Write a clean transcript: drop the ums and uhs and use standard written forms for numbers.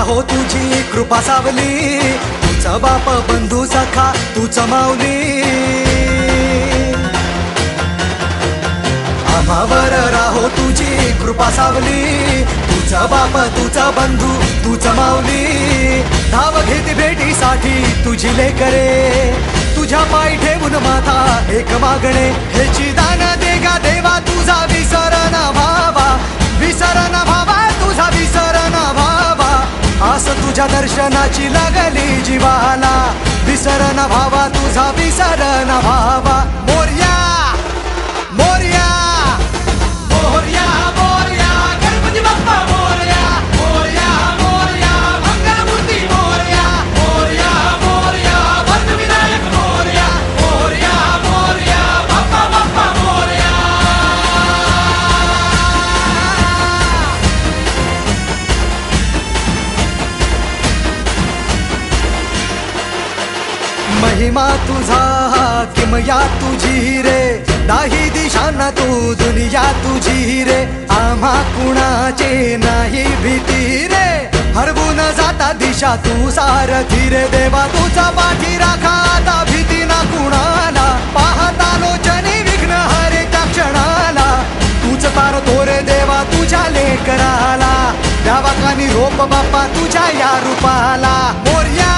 राहो तुझी कृपा सावली, तुझा बाप बंधू सखा तूच माऊली. आम्हावर राहो तुझी कृपा सावली, तुझा बाप तुझा बंधू तूच माऊली. धाव घेत भेटीसाठी तुझी लेकरे, तुझ्या पायी ठेवून माथा एक मागणे. हेची दान दे गा देवा तुझा विसर न भावा, विसर न भावा तुझा विसर न भावा. आस तुझ्या दर्शनाची लागली जीवाला, विसर न भावा तुझा विसर न भावा. मोरया मोरया मोरया मोरया गणपती बाप्पा मोरया, मोरया मोरया मंगलमूर्ती मोरया, मोरया मोरया विनायक मोरया, मोरया मोरया बाप्पा बाप्पा मोरया. महिमा तुझा किमया तुझी रे, दाही दिशांना तू दुनिया तुझी रे. आम्हा कुणाचे नाही भीती रे, हरवून जाता दिशा तू सारथी रे. देवा तुझा पाठी राखा आता भीती ना कुणाला, पाहता लोचनी विघ्न हरे त्या क्षणाला. तूच तारतो रे देवा तुझ्या लेकराला, द्यावा कानी रोप बाप्पा तुझ्या या रूपाला. मोरया